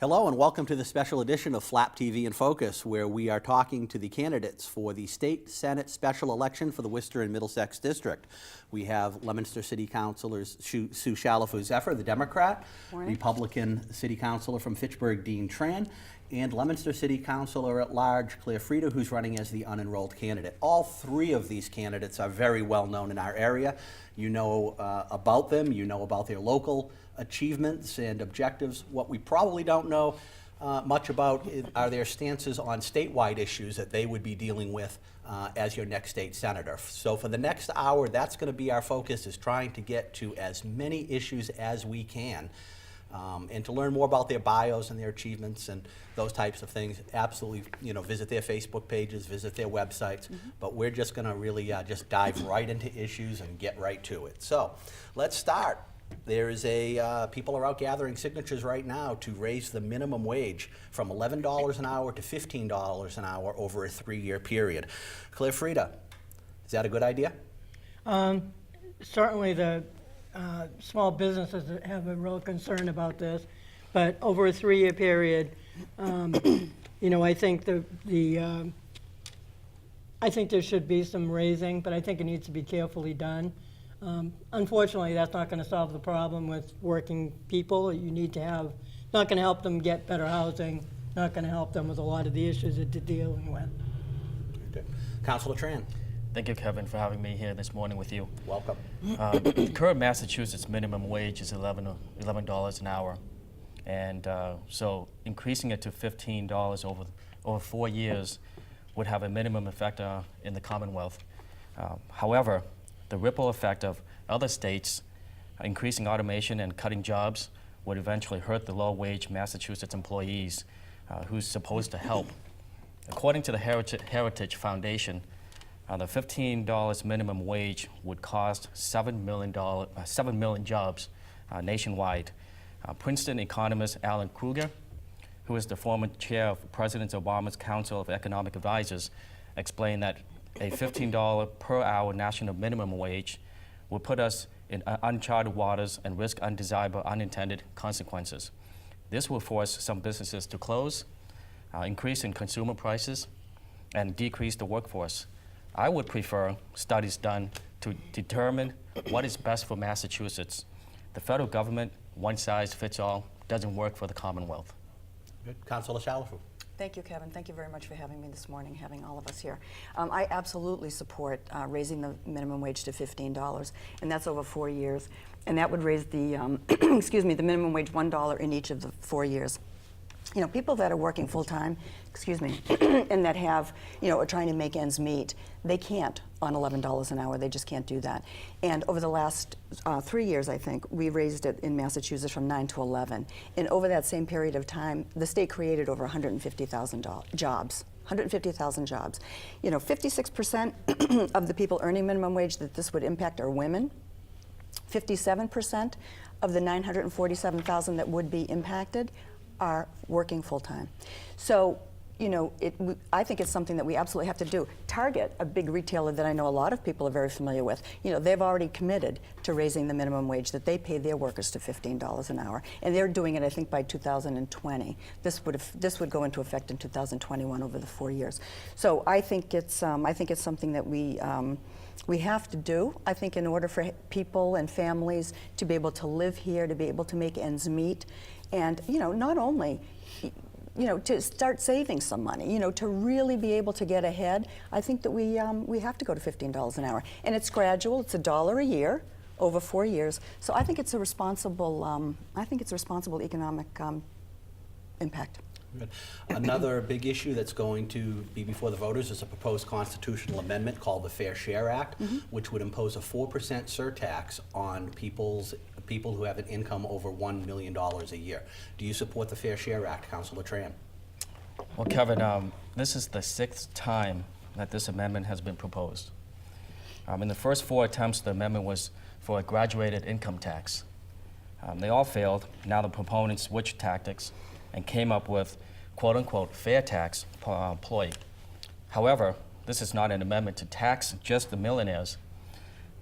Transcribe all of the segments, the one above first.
Hello and welcome to the special edition of Flap TV in Focus, where we are talking to the candidates for the State Senate special election for the Worcester and Middlesex District. We have Leominster City Councilors Sue Chalifoux-Zephir, the Democrat, Morning. Republican City Councilor from Fitchburg, Tran, and Leominster City Councilor at Large, Claire Freda, who's running as the unenrolled candidate. All three of these candidates are very well known in our area. You know about them, you know about their local achievements and objectives. What we probably don't know much about are their stances on statewide issues that they would be dealing with as your next state senator. So for the next hour, that's going to be our focus, is trying to get to as many issues as we can. And to learn more about their bios and their achievements and those types of things, absolutely, visit their Facebook pages, visit their websites. But we're just going to really just dive right into issues and get right to it. So let's start. There is people are out gathering signatures right now to raise the minimum wage from $11 an hour to $15 an hour over a 3-year period. Claire Freda, is that a good idea? Certainly the small businesses have a real concern about this, but over a 3-year period, I think I think there should be some raising, but I think it needs to be carefully done. Unfortunately, that's not going to solve the problem with working people. You need to have, not going to help them get better housing, not going to help them with a lot of the issues that they're dealing with. Okay. Councilor Tran. Thank you, Kevin, for having me here this morning with you. Welcome. The current Massachusetts minimum wage is $11 an hour. And so increasing it to $15 over 4 years would have a minimum effect in the Commonwealth. However, the ripple effect of other states increasing automation and cutting jobs would eventually hurt the low-wage Massachusetts employees who's supposed to help. According to the Heritage Foundation, the $15 minimum wage would cost $7 million jobs nationwide. Princeton economist Alan Kruger, who is the former chair of President Obama's Council of Economic Advisors, explained that a $15 per hour national minimum wage would put us in uncharted waters and risk undesirable unintended consequences. This will force some businesses to close, increase in consumer prices, and decrease the workforce. I would prefer studies done to determine what is best for Massachusetts. The federal government, one size fits all, doesn't work for the Commonwealth. Good. Councilor Chalifoux. Thank you, Kevin. Thank you very much for having me this morning, having all of us here. I absolutely support raising the minimum wage to $15, and that's over 4 years. And that would raise the, the minimum wage $1 in each of the 4 years. People that are working full-time, and that have, are trying to make ends meet, they can't on $11 an hour. They just can't do that. And over the last 3 years, I think, we raised it in Massachusetts from 9 to 11. And over that same period of time, the state created over 150,000 jobs. 150,000 jobs. 56% of the people earning minimum wage that this would impact are women. 57% of the 947,000 that would be impacted are working full-time. So, I think it's something that we absolutely have to do. Target, a big retailer that I know a lot of people are very familiar with, they've already committed to raising the minimum wage that they pay their workers to $15 an hour, and they're doing it, I think, by 2020. This would go into effect in 2021 over the 4 years. So I think it's something that we have to do, I think, in order for people and families to be able to live here, to be able to make ends meet, and not only to start saving some money, to really be able to get ahead. I think that we have to go to $15 an hour, and it's gradual. It's $1 a year over 4 years. So I think it's a responsible. Economic impact. Good. Another big issue that's going to be before the voters is a proposed constitutional amendment called the Fair Share Act, which would impose a 4% surtax on people who have an income over $1 million a year. Do you support the Fair Share Act, Councilor Tran? Well, Kevin, this is the 6th time that this amendment has been proposed. In the first 4 attempts, the amendment was for a graduated income tax. They all failed. Now the proponents switched tactics and came up with quote-unquote fair tax per employee. However, this is not an amendment to tax just the millionaires,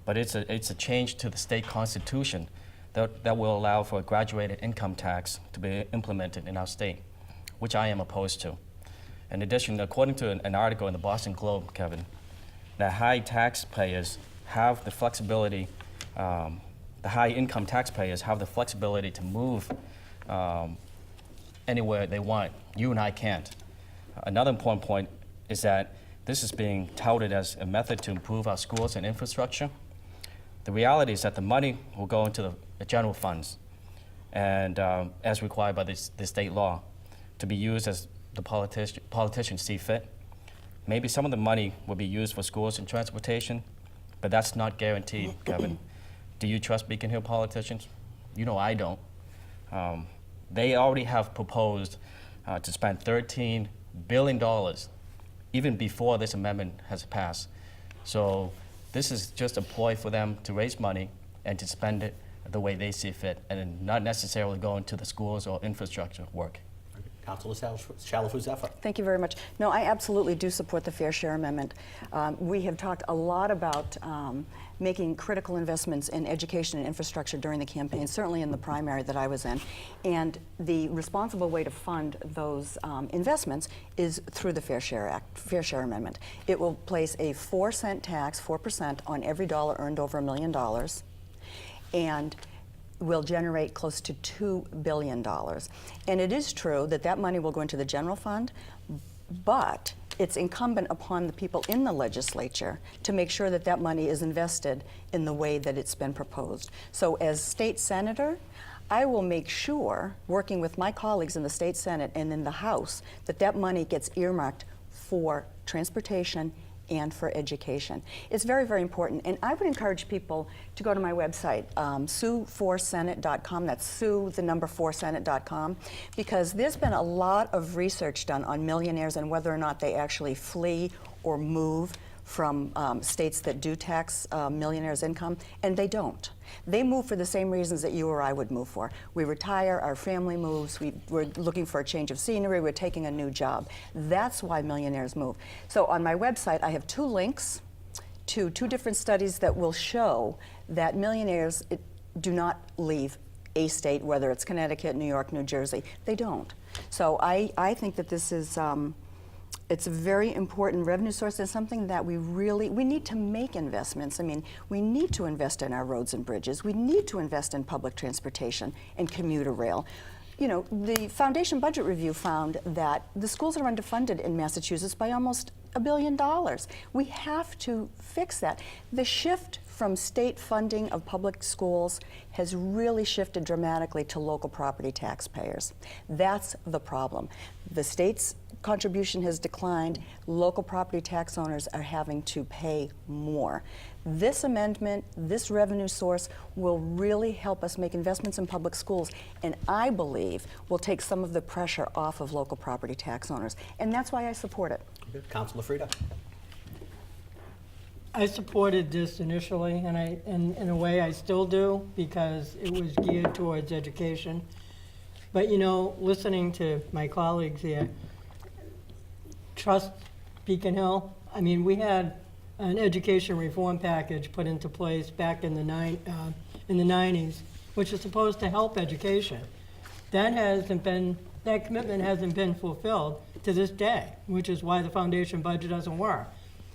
but it's a change to the state constitution that will allow for a graduated income tax to be implemented in our state, which I am opposed to. In addition, according to an article in the Boston Globe, Kevin, that high taxpayers have the flexibility, the high income taxpayers have the flexibility to move anywhere they want. You and I can't. Another important point is that this is being touted as a method to improve our schools and infrastructure. The reality is that the money will go into the general funds, and as required by the state law, to be used as the politicians see fit. Maybe some of the money will be used for schools and transportation, but that's not guaranteed, Kevin. Do you trust Beacon Hill politicians? You know I don't. They already have proposed to spend $13 billion even before this amendment has passed. So this is just a ploy for them to raise money and to spend it the way they see fit, and not necessarily go into the schools or infrastructure work. Councilor Chalifoux-Zephir. Thank you very much. No, I absolutely do support the Fair Share Amendment. We have talked a lot about making critical investments in education and infrastructure during the campaign, certainly in the primary that I was in. And the responsible way to fund those investments is through the Fair Share Amendment. It will place a 4-cent tax, 4%, on every dollar earned over $1 million, and will generate close to $2 billion. And it is true that that money will go into the general fund, but it's incumbent upon the people in the legislature to make sure that that money is invested in the way that it's been proposed. So as state senator, I will make sure, working with my colleagues in the state Senate and in the House, that that money gets earmarked for transportation and for education. It's very, very important. And I would encourage people to go to my website, Sue4Senate.com. That's Sue, the number 4Senate.com, because there's been a lot of research done on millionaires and whether or not they actually flee or move from states that do tax millionaires' income, and they don't. They move for the same reasons that you or I would move for. We retire, our family moves, we're looking for a change of scenery, we're taking a new job. That's why millionaires move. So on my website, I have 2 links to 2 different studies that will show that millionaires do not leave a state, whether it's Connecticut, New York, New Jersey. They don't. So I think that this is it's a very important revenue source and something that we need to make investments. I mean, we need to invest in our roads and bridges. We need to invest in public transportation and commuter rail. You know, the Foundation Budget Review found that the schools are underfunded in Massachusetts by almost $1 billion. We have to fix that. The shift from state funding of public schools has really shifted dramatically to local property taxpayers. That's the problem. The state's contribution has declined. Local property tax owners are having to pay more. This amendment, this revenue source, will really help us make investments in public schools, and I believe will take some of the pressure off of local property tax owners. And that's why I support it. Okay. Councilor Freda. I supported this initially, and in a way I still do, because it was geared towards education. But you know, listening to my colleagues here, trust Beacon Hill. I mean, we had an education reform package put into place back in the 90s, which is supposed to help education. That commitment hasn't been fulfilled to this day, which is why the foundation budget doesn't work.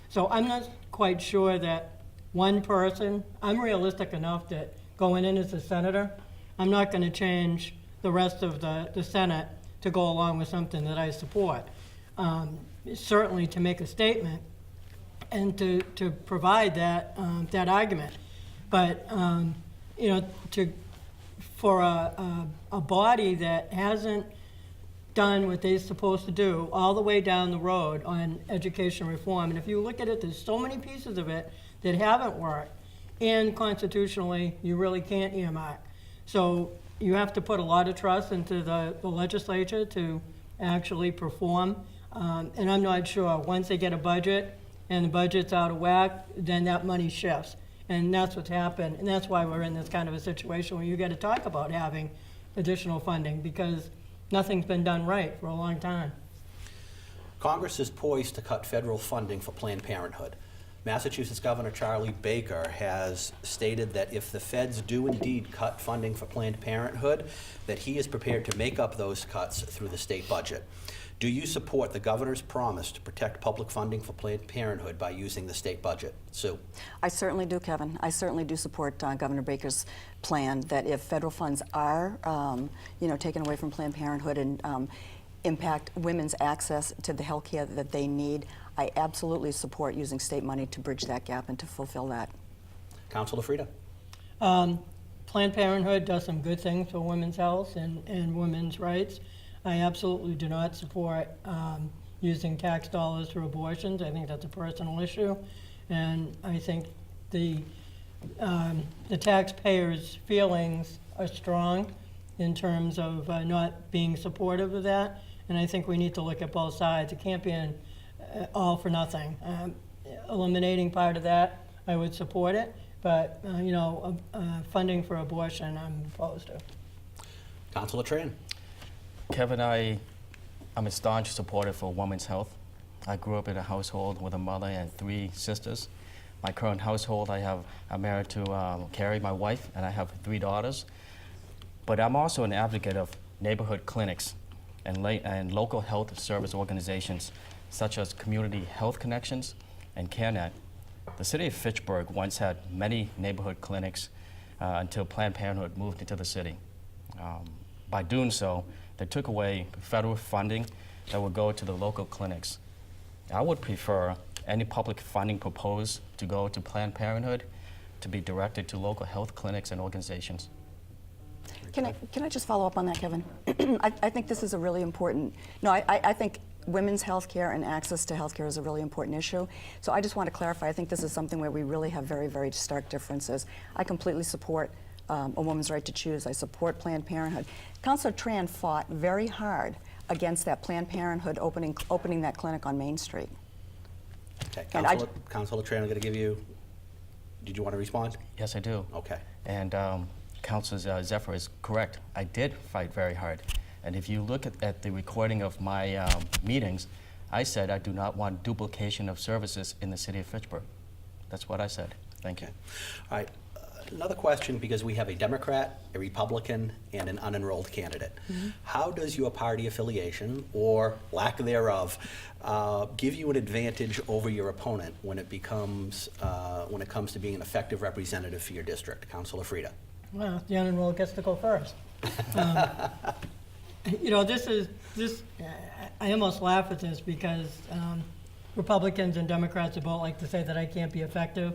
So I'm not quite sure that one person, I'm realistic enough that going in as a senator, I'm not going to change the rest of the Senate to go along with something that I support. Certainly to make a statement and to provide that argument. But you know, for a body that hasn't done what they're supposed to do all the way down the road on education reform, and if you look at it, there's so many pieces of it that haven't worked, and constitutionally you really can't earmark. So you have to put a lot of trust into the legislature to actually perform. And I'm not sure, once they get a budget and the budget's out of whack, then that money shifts. And that's what's happened. And that's why we're in this kind of a situation where you got to talk about having additional funding, because nothing's been done right for a long time. Congress is poised to cut federal funding for Planned Parenthood. Massachusetts Governor Charlie Baker has stated that if the feds do indeed cut funding for Planned Parenthood, that he is prepared to make up those cuts through the state budget. Do you support the governor's promise to protect public funding for Planned Parenthood by using the state budget? Sue? I certainly do, Kevin. I certainly do support Governor Baker's plan that if federal funds are, taken away from Planned Parenthood and impact women's access to the health care that they need, I absolutely support using state money to bridge that gap and to fulfill that. Councilor Freda? Planned Parenthood does some good things for women's health and women's rights. I absolutely do not support using tax dollars for abortions. I think that's a personal issue, and I think the taxpayers' feelings are strong in terms of not being supportive of that, and I think we need to look at both sides. It can't be an all for nothing. Eliminating part of that, I would support it, but funding for abortion, I'm opposed to. Councilor Tran? Kevin, I'm a staunch supporter for women's health. I grew up in a household with a mother and 3 sisters. My current household, I'm married to Carrie, my wife, and I have 3 daughters. But I'm also an advocate of neighborhood clinics and local health service organizations such as Community Health Connections and CareNet. The city of Fitchburg once had many neighborhood clinics until Planned Parenthood moved into the city. By doing so, they took away federal funding that would go to the local clinics. I would prefer any public funding proposed to go to Planned Parenthood to be directed to local health clinics and organizations. Can I just follow up on that, Kevin? I think this is a really important, I think women's health care and access to health care is a really important issue. So I just want to clarify, I think this is something where we really have very, very stark differences. I completely support a woman's right to choose. I support Planned Parenthood. Councilor Tran fought very hard against that Planned Parenthood opening that clinic on Main Street. Okay, And Councilor Tran, I'm going to give you, did you want to respond? Yes, I do. Okay. And Councilor Zephyr is correct. I did fight very hard. And if you look at the recording of my meetings, I said I do not want duplication of services in the city of Fitchburg. That's what I said. Thank you. All right. Another question, because we have a Democrat, a Republican, and an unenrolled candidate. How does your party affiliation, or lack thereof, give you an advantage over your opponent when it comes to being an effective representative for your district? Councilor Freda? Well, the unenrolled gets to go first. I almost laugh at this because Republicans and Democrats both like to say that I can't be effective.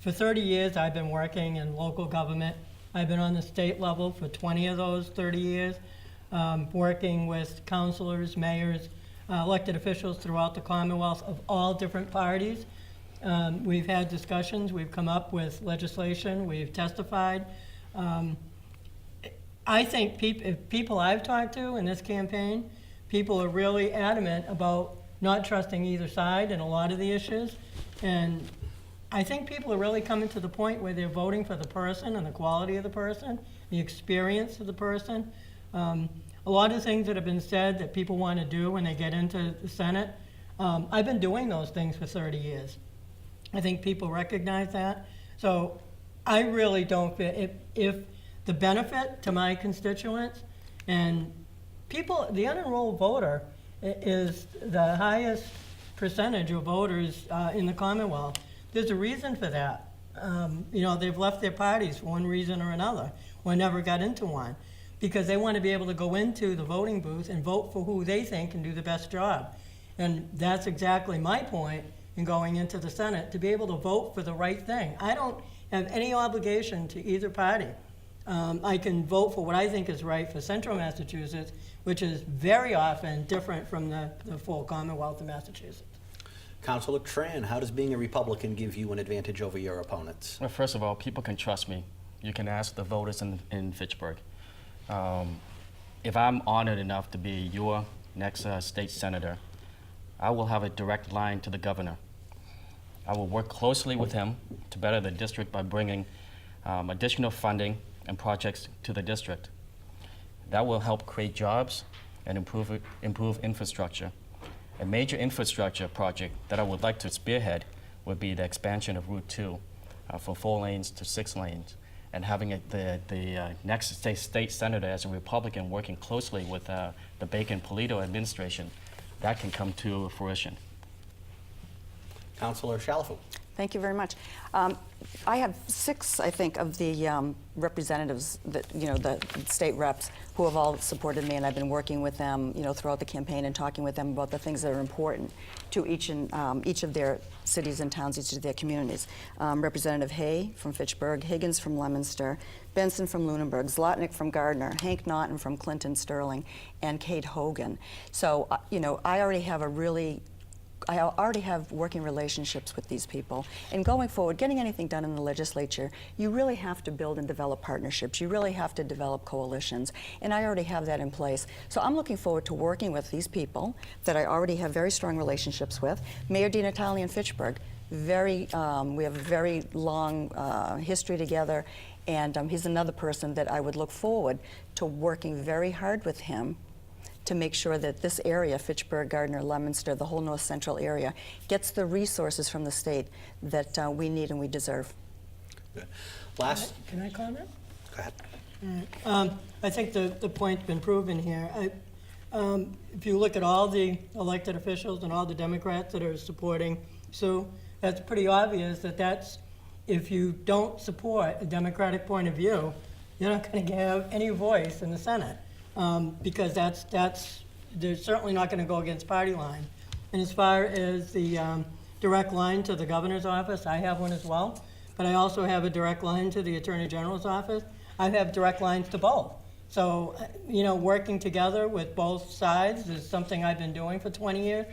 For 30 years, I've been working in local government. I've been on the state level for 20 of those 30 years, working with councilors, mayors, elected officials throughout the Commonwealth of all different parties. We've had discussions. We've come up with legislation. We've testified. I think people I've talked to in this campaign, people are really adamant about not trusting either side in a lot of the issues. And I think people are really coming to the point where they're voting for the person and the quality of the person, the experience of the person. A lot of things that have been said that people want to do when they get into the Senate, I've been doing those things for 30 years. I think people recognize that. So I really don't feel, if the benefit to my constituents and people, the unenrolled voter is the highest percentage of voters in the Commonwealth. There's a reason for that. They've left their parties for one reason or another, or never got into one, because they want to be able to go into the voting booth and vote for who they think can do the best job. And that's exactly my point in going into the Senate, to be able to vote for the right thing. I don't have any obligation to either party. I can vote for what I think is right for Central Massachusetts, which is very often different from the full Commonwealth of Massachusetts. Councilor Tran, how does being a Republican give you an advantage over your opponents? Well, first of all, people can trust me. You can ask the voters in Fitchburg. If I'm honored enough to be your next state senator, I will have a direct line to the governor. I will work closely with him to better the district by bringing additional funding and projects to the district. That will help create jobs and improve infrastructure. A major infrastructure project that I would like to spearhead would be the expansion of Route 2 from 4 lanes to 6 lanes, and having the next state senator as a Republican working closely with the Bacon-Polito administration, that can come to fruition. Councilor Chalifoux. Thank you very much. I have 6, I think, of the representatives, that, the state reps, who have all supported me, and I've been working with them, throughout the campaign and talking with them about the things that are important to each of their cities and towns, each of their communities. Representative Hay from Fitchburg, Higgins from Leominster, Benson from Lunenburg, Zlotnick from Gardner, Hank Naughton from Clinton Sterling, and Kate Hogan. So, I already have working relationships with these people. And going forward, getting anything done in the legislature, you really have to build and develop partnerships. You really have to develop coalitions. And I already have that in place. So I'm looking forward to working with these people that I already have very strong relationships with. Mayor Di Natale in Fitchburg, we have a very long history together. And he's another person that I would look forward to working very hard with him to make sure that this area, Fitchburg, Gardner, Leominster, the whole north central area, gets the resources from the state that we need and we deserve. Good. Can I comment? Go ahead. All right. I think the point's been proven here. If you look at all the elected officials and all the Democrats that are supporting Sue, that's pretty obvious that if you don't support a Democratic point of view, you're not going to have any voice in the Senate. Because they're certainly not going to go against party line. And as far as the direct line to the governor's office, I have one as well, but I also have a direct line to the Attorney General's office. I have direct lines to both. So, working together with both sides is something I've been doing for 20 years.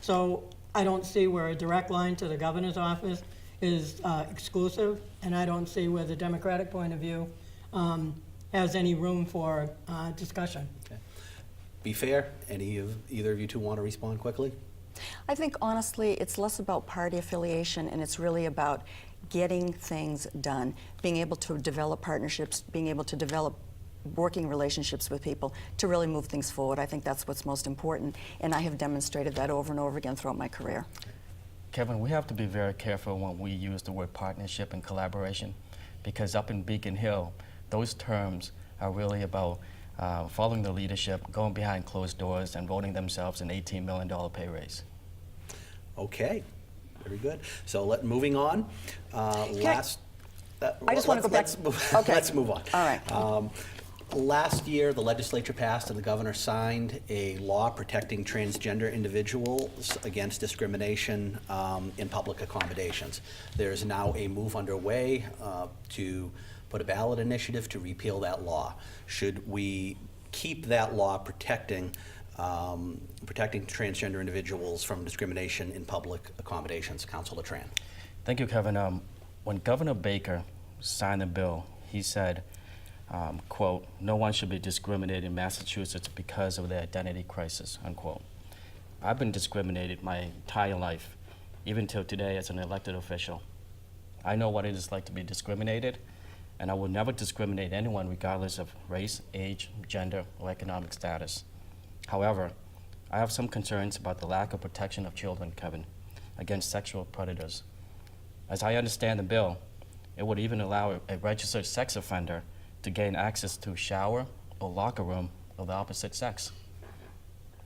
So I don't see where a direct line to the governor's office is exclusive, and I don't see where the Democratic point of view has any room for discussion. Okay. Be fair. Either of you two want to respond quickly? I think, honestly, it's less about party affiliation, and it's really about getting things done, being able to develop partnerships, being able to develop working relationships with people to really move things forward. I think that's what's most important, and I have demonstrated that over and over again throughout my career. Kevin, we have to be very careful when we use the word partnership and collaboration, because up in Beacon Hill, those terms are really about following the leadership, going behind closed doors, and voting themselves an $18 million pay raise. Okay, very good. So moving on. I just want to go back. Okay. Let's move on. All right. Last year, the legislature passed and the governor signed a law protecting transgender individuals against discrimination in public accommodations. There is now a move underway to put a ballot initiative to repeal that law. Should we keep that law protecting transgender individuals from discrimination in public accommodations? Councilor Tran. Thank you, Kevin. When Governor Baker signed the bill, he said, quote, "No one should be discriminated in Massachusetts because of their identity crisis," unquote. I've been discriminated my entire life, even till today as an elected official. I know what it is like to be discriminated, and I will never discriminate anyone regardless of race, age, gender, or economic status. However, I have some concerns about the lack of protection of children, Kevin, against sexual predators. As I understand the bill, it would even allow a registered sex offender to gain access to a shower or locker room of the opposite sex.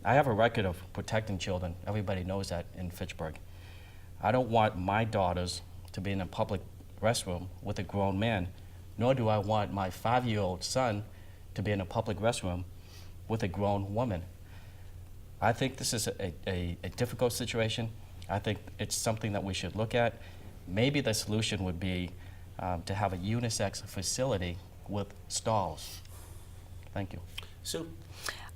I have a record of protecting children. Everybody knows that in Fitchburg. I don't want my daughters to be in a public restroom with a grown man, nor do I want my 5-year-old son to be in a public restroom with a grown woman. I think this is a difficult situation. I think it's something that we should look at. Maybe the solution would be to have a unisex facility with stalls. Thank you. Sue?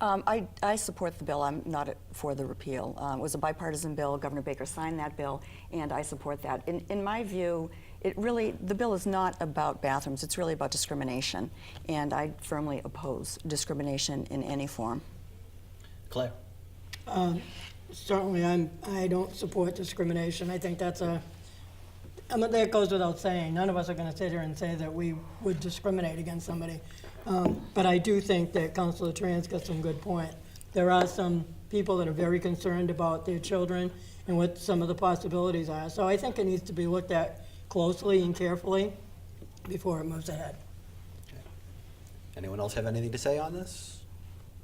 I support the bill. I'm not for the repeal. It was a bipartisan bill. Governor Baker signed that bill, and I support that. In my view, the bill is not about bathrooms. It's really about discrimination, and I firmly oppose discrimination in any form. Claire? Certainly, I don't support discrimination. I think that goes without saying. None of us are going to sit here and say that we would discriminate against somebody. But I do think that Councilor Tran's got some good point. There are some people that are very concerned about their children and what some of the possibilities are. So I think it needs to be looked at closely and carefully before it moves ahead. Anyone else have anything to say on this?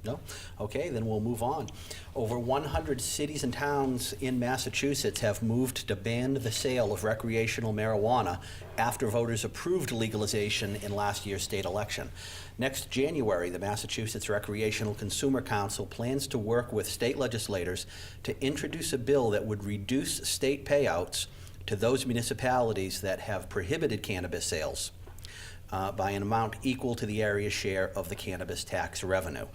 No? Okay, then we'll move on. Over 100 cities and towns in Massachusetts have moved to ban the sale of recreational marijuana after voters approved legalization in last year's state election. Next January, the Massachusetts Recreational Consumer Council plans to work with state legislators to introduce a bill that would reduce state payouts to those municipalities that have prohibited cannabis sales by an amount equal to the area's share of the cannabis tax revenue.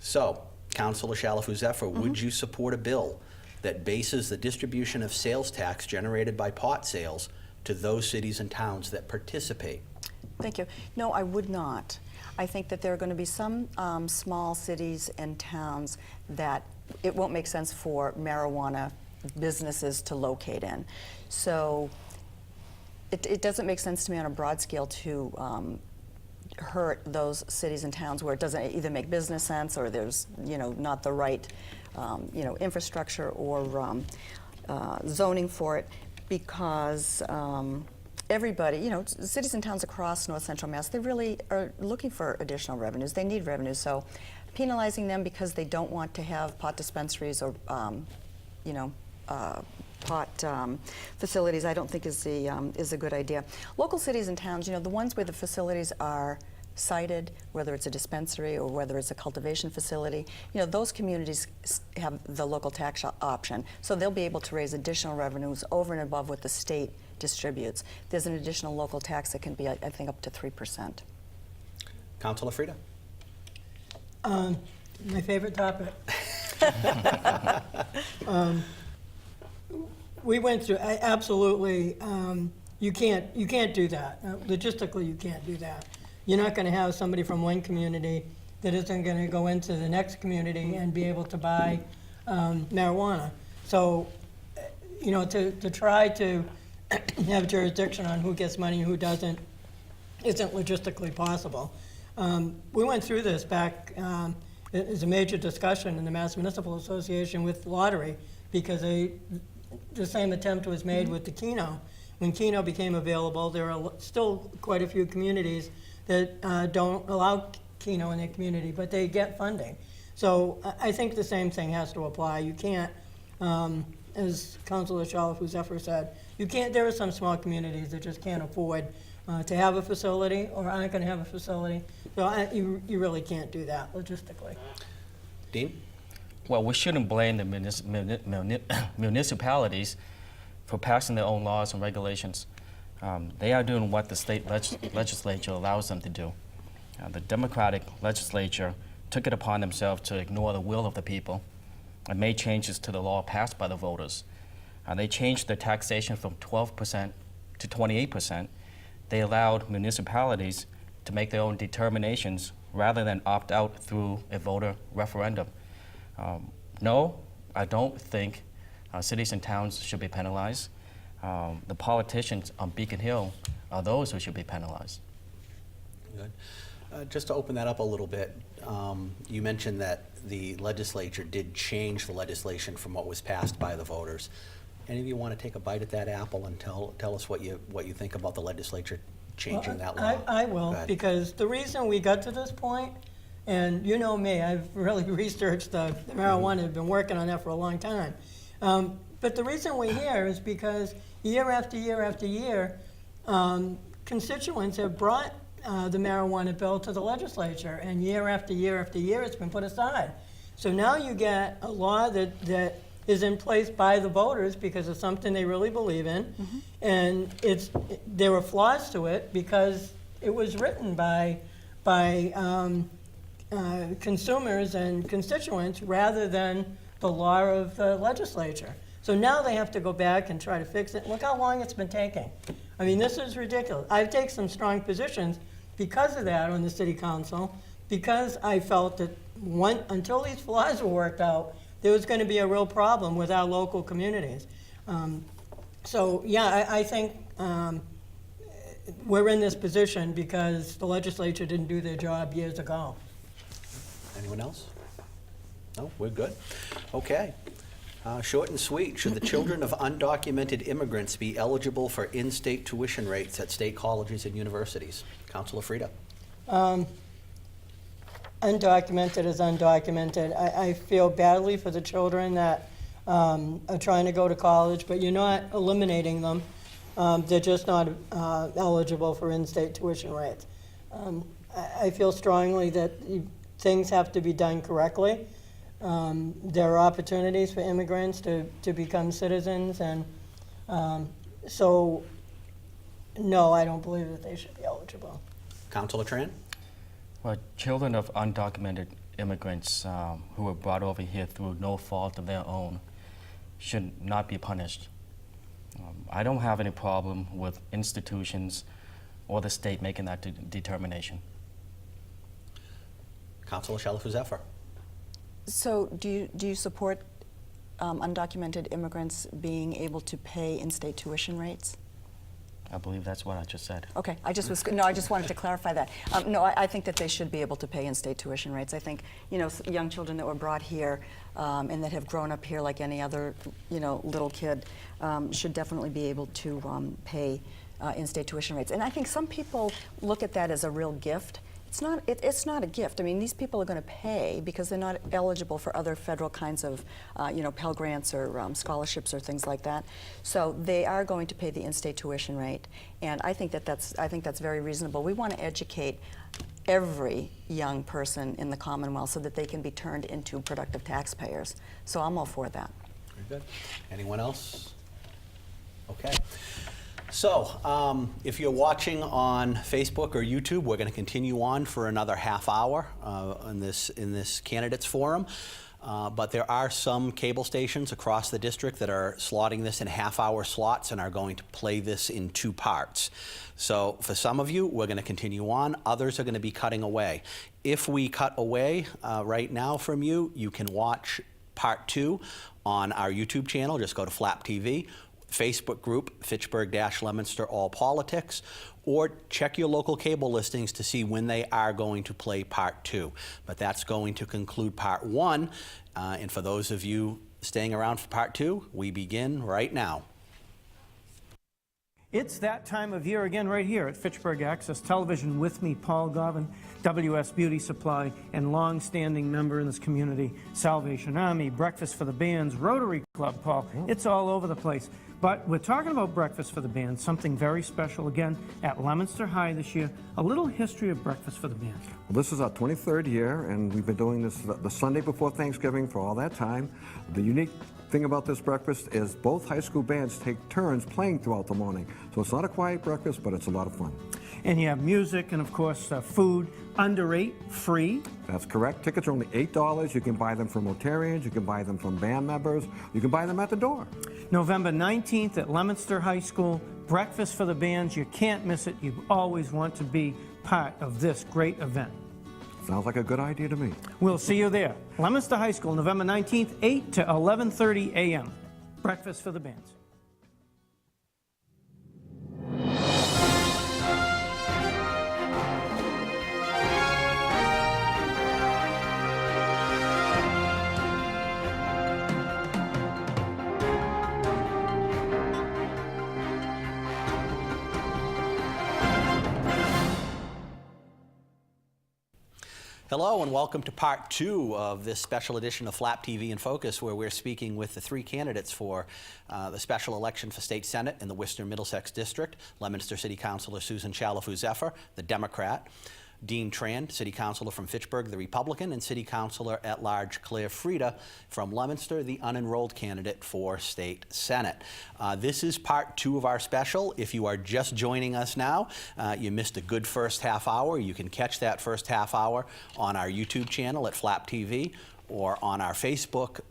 So, Councilor Chalifoux-Zephir, would you support a bill that bases the distribution of sales tax generated by pot sales to those cities and towns that participate? Thank you. No, I would not. I think that there are going to be some small cities and towns that it won't make sense for marijuana businesses to locate in. So it doesn't make sense to me on a broad scale to hurt those cities and towns where it doesn't either make business sense or there's not the right infrastructure or zoning for it, because everybody, cities and towns across North Central Mass, they really are looking for additional revenues. They need revenue. So penalizing them because they don't want to have pot dispensaries or pot facilities, I don't think is a good idea. Local cities and towns, the ones where the facilities are sited, whether it's a dispensary or whether it's a cultivation facility, those communities have the local tax option, so they'll be able to raise additional revenues over and above what the state distributes. There's an additional local tax that can be, I think, up to 3%. Councilor Freda. My favorite topic. We went through, absolutely, you can't do that. Logistically, you can't do that. You're not going to have somebody from one community that isn't going to go into the next community and be able to buy marijuana. So, to try to have jurisdiction on who gets money and who doesn't isn't logistically possible. We went through this back, it was a major discussion in the Mass Municipal Association with lottery, because the same attempt was made with the Keno. When Keno became available, there are still quite a few communities that don't allow Keno in their community, but they get funding. So I think the same thing has to apply. You can't, as Councilor Chalifoux-Zephir said, there are some small communities that just can't afford to have a facility or aren't going to have a facility. So you really can't do that logistically. Dean? Well, we shouldn't blame the municipalities for passing their own laws and regulations. They are doing what the state legislature allows them to do. The Democratic legislature took it upon themselves to ignore the will of the people and made changes to the law passed by the voters. They changed the taxation from 12% to 28%. They allowed municipalities to make their own determinations rather than opt out through a voter referendum. No, I don't think cities and towns should be penalized. The politicians on Beacon Hill are those who should be penalized. Good. Just to open that up a little bit, you mentioned that the legislature did change the legislation from what was passed by the voters. Any of you want to take a bite at that apple and tell us what you think about the legislature changing that law? I will, because the reason we got to this point, and you know me, I've really researched the marijuana, I've been working on that for a long time. But the reason we're here is because year after year after year, constituents have brought the marijuana bill to the legislature, and year after year after year it's been put aside. So now you get a law that is in place by the voters because of something they really believe in, and there were flaws to it because it was written by consumers and constituents rather than the law of the legislature. So now they have to go back and try to fix it. Look how long it's been taking. I mean, this is ridiculous. I've taken some strong positions because of that on the city council, because I felt that until these flaws were worked out, there was going to be a real problem with our local communities. So yeah, I think we're in this position because the legislature didn't do their job years ago. Anyone else? No, we're good. Okay. Short and sweet. Should the children of undocumented immigrants be eligible for in-state tuition rates at state colleges and universities? Councilor Freda. Undocumented is undocumented. I feel badly for the children that are trying to go to college, but you're not eliminating them. They're just not eligible for in-state tuition rates. I feel strongly that things have to be done correctly. There are opportunities for immigrants to become citizens, and so no, I don't believe that they should be eligible. Councilor Tran. Well, children of undocumented immigrants who were brought over here through no fault of their own should not be punished. I don't have any problem with institutions or the state making that determination. Councilor Chalifoux-Zephir. So do you support undocumented immigrants being able to pay in-state tuition rates? I believe that's what I just said. Okay, I just wanted to clarify that. No, I think that they should be able to pay in-state tuition rates. I think, young children that were brought here and that have grown up here like any other, little kid should definitely be able to pay in-state tuition rates. And I think some people look at that as a real gift. It's not a gift. I mean, these people are going to pay because they're not eligible for other federal kinds of, Pell Grants or scholarships or things like that. So they are going to pay the in-state tuition rate, and I think that's very reasonable. We want to educate every young person in the Commonwealth so that they can be turned into productive taxpayers. So I'm all for that. Very good. Anyone else? Okay. So, if you're watching on Facebook or YouTube, we're going to continue on for another half hour in this candidates forum. But there are some cable stations across the district that are slotting this in half-hour slots and are going to play this in 2 parts. So for some of you, we're going to continue on. Others are going to be cutting away. If we cut away right now from you, you can watch part 2 on our YouTube channel. Just go to Flap TV. Facebook group, Fitchburg-Leominster All Politics, or check your local cable listings to see when they are going to play part 2. But that's going to conclude part 1. And for those of you staying around for part 2, we begin right now. It's that time of year again right here at Fitchburg Access Television with me, Paul Garvin, WS Beauty Supply, and long-standing member in this community, Salvation Army, Breakfast for the Bands, Rotary Club, Paul. It's all over the place. But we're talking about Breakfast for the Bands, something very special again at Leominster High this year. A little history of Breakfast for the Bands. Well, this is our 23rd year, and we've been doing this the Sunday before Thanksgiving for all that time. The unique thing about this breakfast is both high school bands take turns playing throughout the morning. So it's not a quiet breakfast, but it's a lot of fun. And you have music and, of course, food, under $8, free. That's correct. Tickets are only $8. You can buy them from Rotarians, you can buy them from band members, you can buy them at the door. November 19th at Leominster High School, Breakfast for the Bands. You can't miss it. You always want to be part of this great event. Sounds like a good idea to me. We'll see you there. Leominster High School, November 19th, 8 to 11:30 a.m. Breakfast for the Bands. Hello and welcome to part 2 of this special edition of Flap TV in Focus, where we're speaking with the 3 candidates for the special election for State Senate in the Worcester Middlesex District. Leominster City Councilor Sue Chalifoux-Zephir, the Democrat; Dean Tran, City Councilor from Fitchburg, the Republican; and City Councilor at Large Claire Freda from Leominster, the unenrolled candidate for State Senate. This is part 2 of our special. If you are just joining us now, you missed a good first half hour. You can catch that first half hour on our YouTube channel at Flap TV or on our Facebook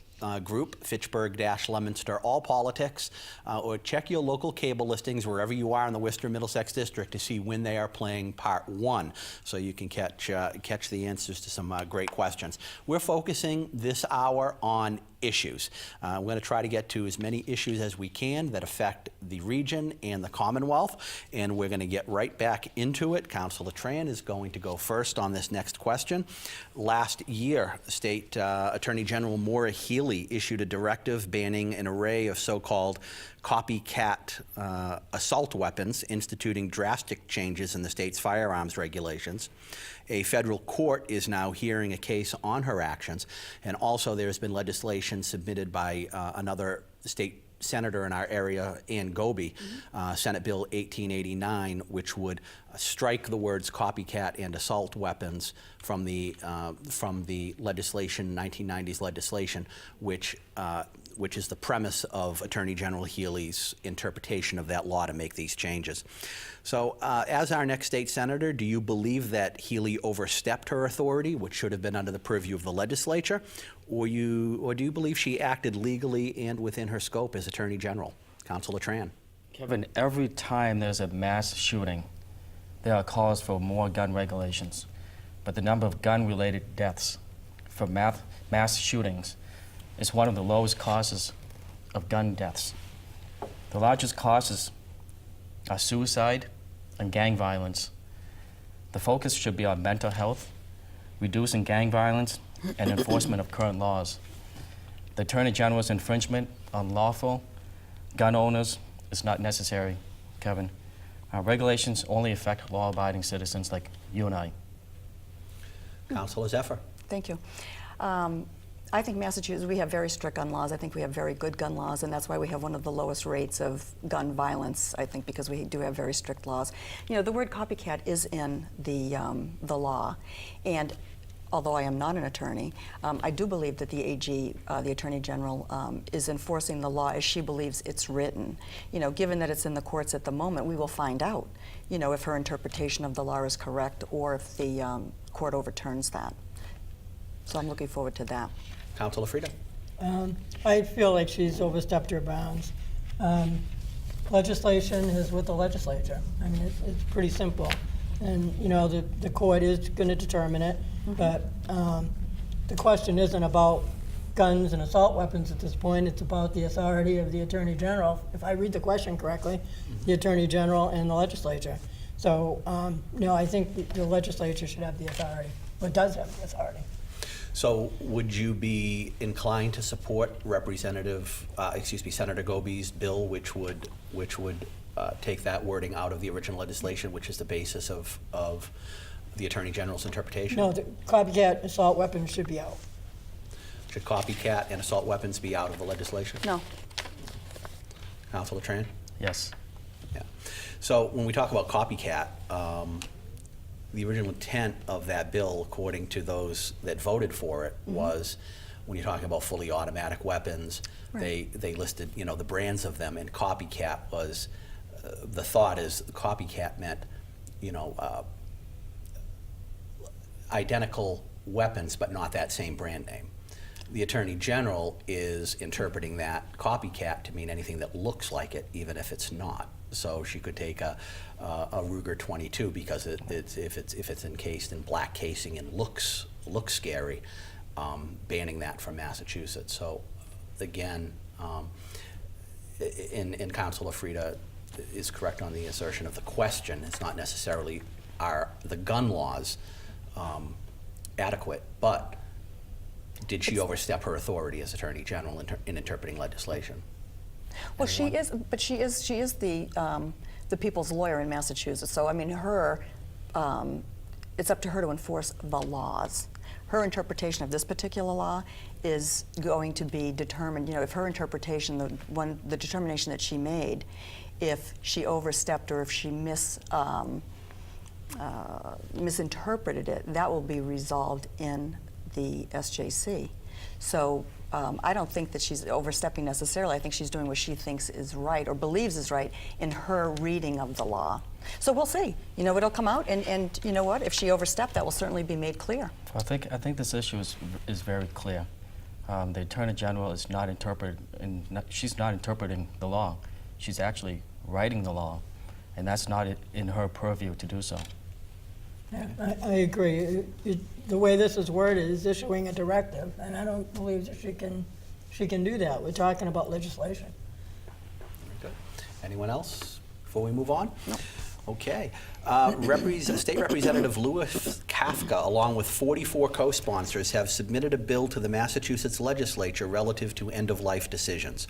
group, Fitchburg-Leominster All Politics, or check your local cable listings wherever you are in the Worcester Middlesex District to see when they are playing part 1, so you can catch the answers to some great questions. We're focusing this hour on issues. We're going to try to get to as many issues as we can that affect the region and the Commonwealth, and we're going to get right back into it. Councilor Tran is going to go first on this next question. Last year, State Attorney General Maura Healey issued a directive banning an array of so-called copycat assault weapons, instituting drastic changes in the state's firearms regulations. A federal court is now hearing a case on her actions, and also there's been legislation submitted by another state senator in our area, Ann Goby, Senate Bill 1889, which would strike the words copycat and assault weapons from the legislation, 1990s legislation, which is the premise of Attorney General Healey's interpretation of that law to make these changes. So as our next state senator, do you believe that Healey overstepped her authority, which should have been under the purview of the legislature, or do you believe she acted legally and within her scope as Attorney General? Councilor Tran. Kevin, every time there's a mass shooting, there are calls for more gun regulations. But the number of gun-related deaths from mass shootings is one of the lowest causes of gun deaths. The largest causes are suicide and gang violence. The focus should be on mental health, reducing gang violence, and enforcement of current laws. The Attorney General's infringement on lawful gun owners is not necessary, Kevin. Regulations only affect law-abiding citizens like you and I. Councilor Zephyr. Thank you. I think Massachusetts, we have very strict gun laws. I think we have very good gun laws, and that's why we have one of the lowest rates of gun violence, I think, because we do have very strict laws. You know, the word copycat is in the law, and although I am not an attorney, I do believe that the AG, the Attorney General, is enforcing the law as she believes it's written. You know, given that it's in the courts at the moment, we will find out, you know, if her interpretation of the law is correct or if the court overturns that. So I'm looking forward to that. Councilor Freda. I feel like she's overstepped her bounds. Legislation is with the legislature. I mean, it's pretty simple. And, you know, the court is going to determine it, but the question isn't about guns and assault weapons at this point. It's about the authority of the Attorney General, if I read the question correctly, the Attorney General and the legislature. So, you know, I think the legislature should have the authority, or does have the authority. So would you be inclined to support Senator Goby's bill, which would take that wording out of the original legislation, which is the basis of the Attorney General's interpretation? No, the copycat assault weapons should be out. Should copycat and assault weapons be out of the legislation? No. Councilor Tran? Yes. Yeah. So when we talk about copycat, the original intent of that bill, according to those that voted for it, was when you're talking about fully automatic weapons, Right. they listed, you know, the brands of them, and copycat was, the thought is copycat meant, you know, identical weapons, but not that same brand name. The Attorney General is interpreting that copycat to mean anything that looks like it, even if it's not. So she could take a Ruger 22 because if it's encased in black casing and looks scary, banning that from Massachusetts. So again, and Councilor Freda is correct on the assertion of the question. It's not necessarily the gun laws adequate, but did she overstep her authority as Attorney General in interpreting legislation? Well, she is the people's lawyer in Massachusetts. So I mean, it's up to her to enforce the laws. Her interpretation of this particular law is going to be determined. You know, if her interpretation, the determination that she made, if she overstepped or if she misinterpreted it, that will be resolved in the SJC. So I don't think that she's overstepping necessarily. I think she's doing what she thinks is right or believes is right in her reading of the law. So we'll see. You know, it'll come out, and you know what? If she overstepped, that will certainly be made clear. I think this issue is very clear. The Attorney General is not she's not interpreting the law. She's actually writing the law, and that's not in her purview to do so. Yeah, I agree. The way this is worded is issuing a directive, and I don't believe that she can do that. We're talking about legislation. Good. Anyone else before we move on? No. Okay. State Representative Louis Kafka, along with 44 co-sponsors, have submitted a bill to the Massachusetts legislature relative to end-of-life decisions.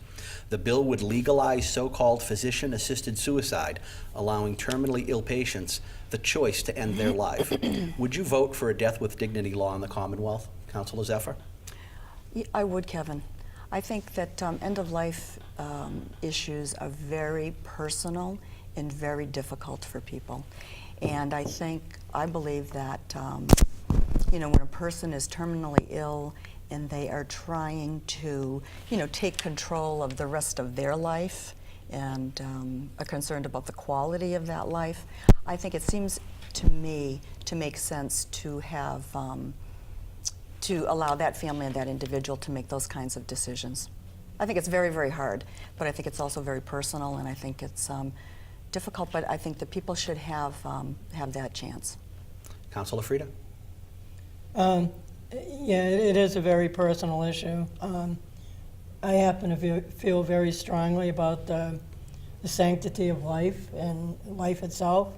The bill would legalize so-called physician-assisted suicide, allowing terminally ill patients the choice to end their life. Would you vote for a death with dignity law in the Commonwealth, Councilor Zephyr? I would, Kevin. I think that end-of-life issues are very personal and very difficult for people. And I believe that, when a person is terminally ill and they are trying to, take control of the rest of their life and are concerned about the quality of that life, I think it seems to me to make sense to have, to allow that family and that individual to make those kinds of decisions. I think it's very, very hard, but I think it's also very personal, and I think it's difficult, but I think that people should have that chance. Councilor Freda? Yeah, it is a very personal issue. I happen to feel very strongly about the sanctity of life and life itself.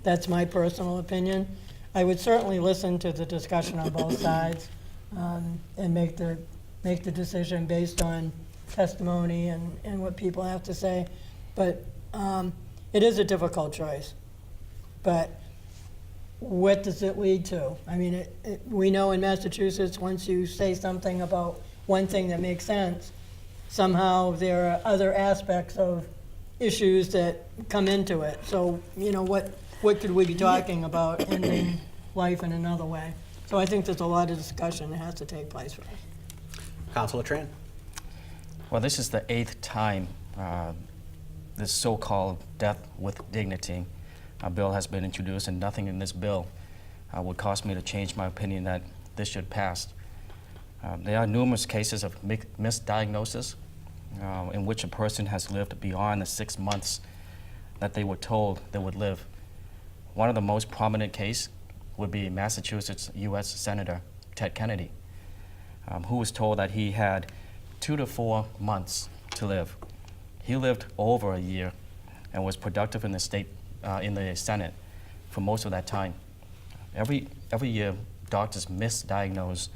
That's my personal opinion. I would certainly listen to the discussion on both sides and make the decision based on testimony and what people have to say. But it is a difficult choice. But what does it lead to? I mean, we know in Massachusetts, once you say something about one thing that makes sense, somehow there are other aspects of issues that come into it. So, what could we be talking about ending life in another way? So I think there's a lot of discussion that has to take place for us. Councilor Tran? Well, this is the 8th time this so-called death with dignity bill has been introduced, and nothing in this bill would cause me to change my opinion that this should pass. There are numerous cases of misdiagnosis in which a person has lived beyond the 6 months that they were told they would live. One of the most prominent cases would be Massachusetts U.S. Senator Ted Kennedy, who was told that he had 2 to 4 months to live. He lived over a year and was productive in the Senate for most of that time. Every year, doctors misdiagnose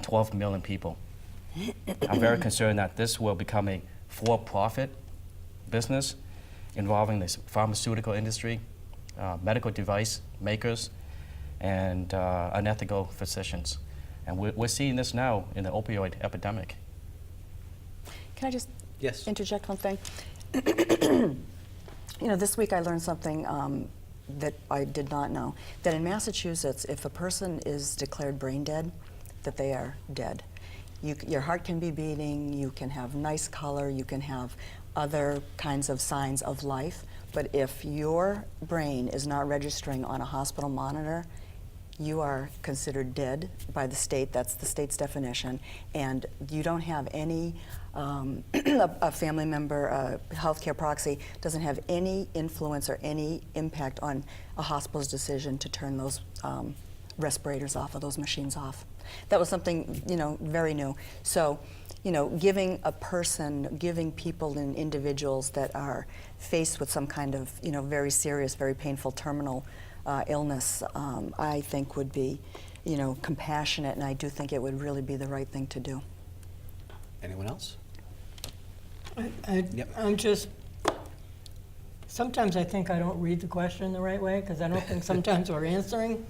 12 million people. I'm very concerned that this will become a for-profit business involving the pharmaceutical industry, medical device makers, and unethical physicians. And we're seeing this now in the opioid epidemic. Can I just Yes. interject one thing? This week I learned something that I did not know, that in Massachusetts, if a person is declared brain dead, that they are dead. Your heart can be beating, you can have nice color, you can have other kinds of signs of life, but if your brain is not registering on a hospital monitor, you are considered dead by the state. That's the state's definition, and you don't have any, a family member, a healthcare proxy doesn't have any influence or any impact on a hospital's decision to turn those respirators off or those machines off. That was something, very new. So, giving people and individuals that are faced with some kind of, very serious, very painful terminal illness, I think would be, compassionate, and I do think it would really be the right thing to do. Anyone else? Yep. I'm just, sometimes I think I don't read the question the right way, because I don't think sometimes we're answering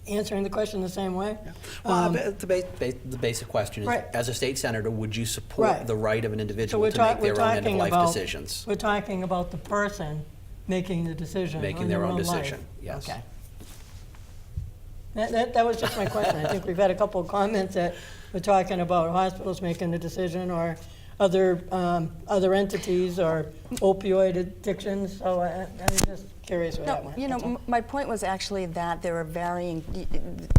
the question the same way. Yeah. Well, the basic question is, Right. as a state senator, would you support Right. the right of an So individual to make their own end-of-life decisions? We're talking about the person making the decision. Making on their own life. decision, yes. Okay. That was just my question. I think we've had a couple of comments that we're talking about hospitals making the decision, or other entities, or opioid addictions. So I'm just curious with that one. That's all. My point was actually that there are varying,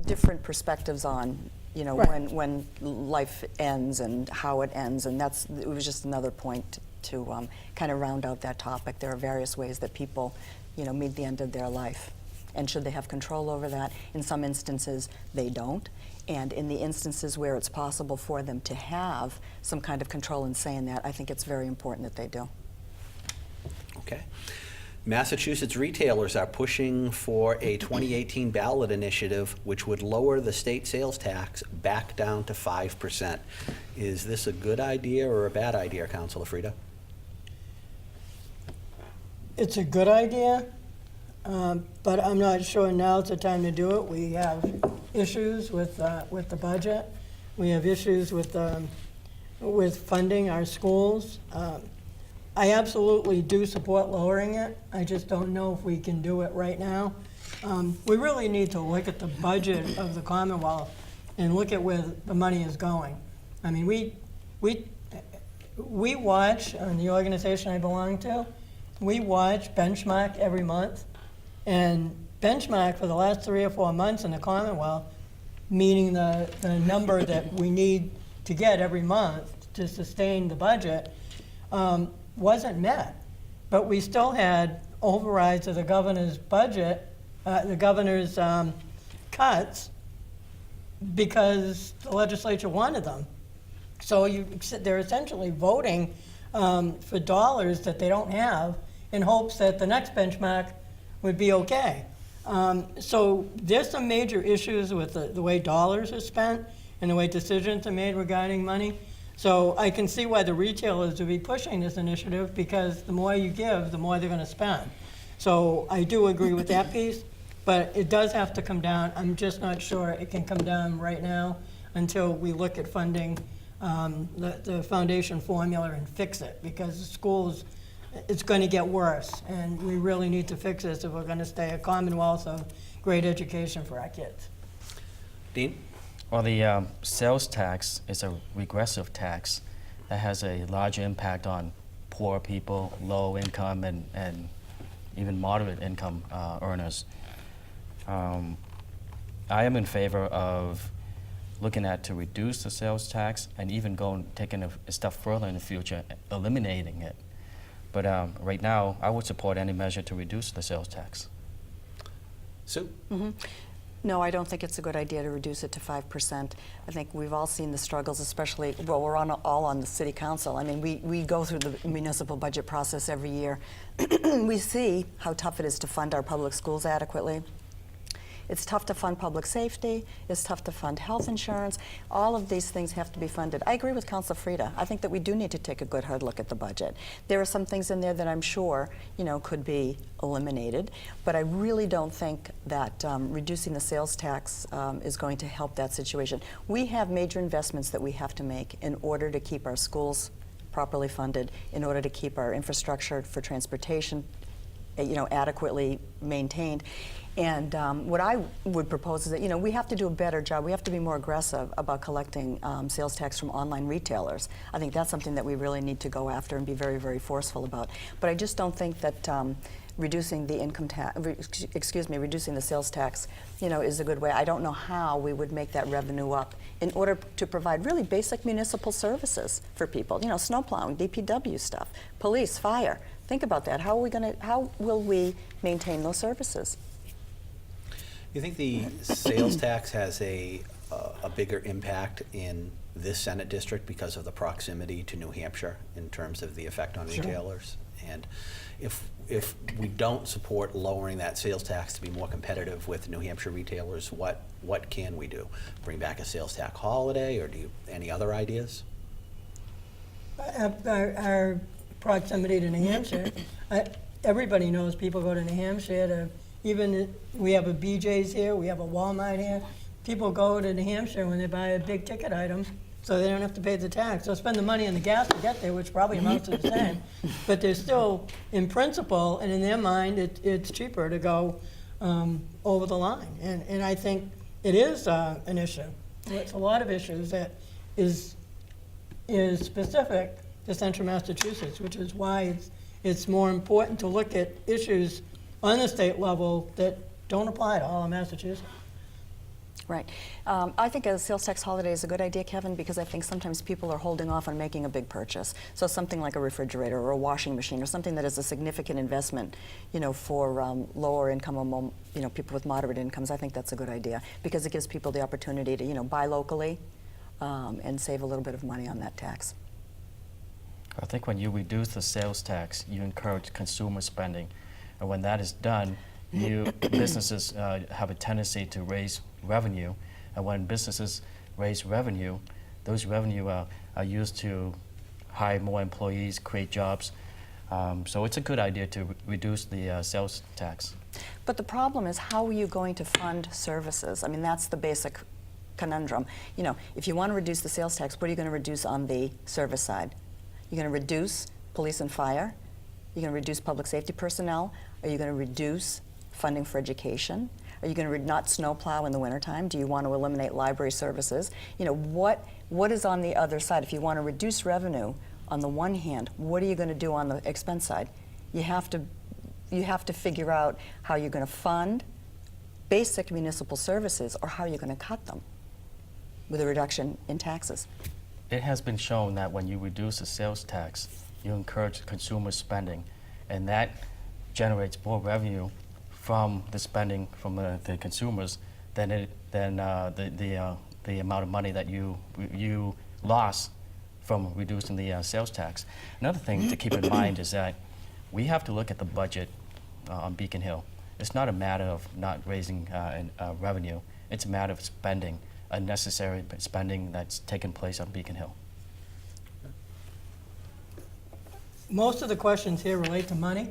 different perspectives on, Right. when life ends and how it ends, and it was just another point to kind of round out that topic. There are various ways that people, meet the end of their life. and should they have control over that? In some instances, they don't. And in the instances where it's possible for them to have some kind of control and say in that, I think it's very important that they do. Okay. Massachusetts retailers are pushing for a 2018 ballot initiative which would lower the state sales tax back down to 5%. Is this a good idea or a bad idea, Councilor Freda? It's a good idea, but I'm not sure now's the time to do it. We have issues with the budget. We have issues with funding our schools. I absolutely do support lowering it. I just don't know if we can do it right now. We really need to look at the budget of the Commonwealth and look at where the money is going. I mean, we watch, on the organization I belong to, we watch Benchmark every month, and Benchmark for the last 3 or 4 months in the Commonwealth, meaning the number that we need to get every month to sustain the budget, wasn't met. But we still had overrides of the governor's budget, the governor's cuts, because the legislature wanted them. So they're essentially voting for dollars that they don't have in hopes that the next benchmark would be okay. So there's some major issues with the way dollars are spent and the way decisions are made regarding money. So I can see why the retailers would be pushing this initiative, because the more you give, the more they're going to spend. So I do agree with that piece, but it does have to come down. I'm just not sure it can come down right now until we look at funding the foundation formula and fix it, because the schools, it's going to get worse, and we really need to fix this if we're going to stay a commonwealth of great education for our kids. Dean? Well, the sales tax is a regressive tax that has a large impact on poor people, low income, and even moderate income earners. I am in favor of looking at to reduce the sales tax and even taking a step further in the future, eliminating it. But right now, I would support any measure to reduce the sales tax. Sue? Mm-hmm. No, I don't think it's a good idea to reduce it to 5%. I think we've all seen the struggles, especially, well, we're all on the city council. I mean, we go through the municipal budget process every year. We see how tough it is to fund our public schools adequately. It's tough to fund public safety. It's tough to fund health insurance. All of these things have to be funded. I agree with Councilor Freda. I think that we do need to take a good hard look at the budget. There are some things in there that I'm sure, could be eliminated, but I really don't think that reducing the sales tax is going to help that situation. We have major investments that we have to make in order to keep our schools properly funded, in order to keep our infrastructure for transportation adequately maintained. And what I would propose is that, we have to do a better job. We have to be more aggressive about collecting sales tax from online retailers. I think that's something that we really need to go after and be very, very forceful about. But I just don't think that reducing the reducing the sales tax, is a good way. I don't know how we would make that revenue up in order to provide really basic municipal services for people. Snow plowing, DPW stuff, police, fire. Think about that. How will we maintain those services? You think the sales tax has a bigger impact in this Senate district because of the proximity to New Hampshire in terms of the effect on retailers? And if we don't support lowering that sales tax to be more competitive with New Hampshire retailers, what can we do? Bring back a sales tax holiday, or any other ideas? Our proximity to New Hampshire, everybody knows people go to New Hampshire to. Even we have a BJ's here, we have a Walmart here. People go to New Hampshire when they buy a big ticket item, so they don't have to pay the tax. They'll spend the money on the gas to get there, which probably amounts to the same. But they're still, in principle, and in their mind, it's cheaper to go over the line. And I think it is an issue. It's a lot of issues that is specific to Central Massachusetts, which is why it's more important to look at issues on the state level that don't apply to all of Massachusetts. Right. I think a sales tax holiday is a good idea, Kevin, because I think sometimes people are holding off on making a big purchase. So something like a refrigerator or a washing machine or something that is a significant investment, for lower income or people with moderate incomes. I think that's a good idea because it gives people the opportunity to buy locally and save a little bit of money on that tax. I think when you reduce the sales tax, you encourage consumer spending. And when that is done, businesses have a tendency to raise revenue. And when businesses raise revenue, those revenue are used to hire more employees, create jobs. So it's a good idea to reduce the sales tax. But the problem is, how are you going to fund services? I mean, that's the basic conundrum. If you want to reduce the sales tax, what are you going to reduce on the service side? You're going to reduce police and fire? You're going to reduce public safety personnel? Are you going to reduce funding for education? Are you going to not snowplow in the wintertime? Do you want to eliminate library services? What is on the other side? If you want to reduce revenue on the one hand, what are you going to do on the expense side? You have to figure out how you're going to fund basic municipal services, or how you're going to cut them with a reduction in taxes. It has been shown that when you reduce the sales tax, you encourage consumer spending, and that generates more revenue from the spending from the consumers than the amount of money that you lost from reducing the sales tax. Another thing to keep in mind is that we have to look at the budget on Beacon Hill. It's not a matter of not raising revenue. It's a matter of spending, unnecessary spending that's taken place on Beacon Hill. Most of the questions here relate to money,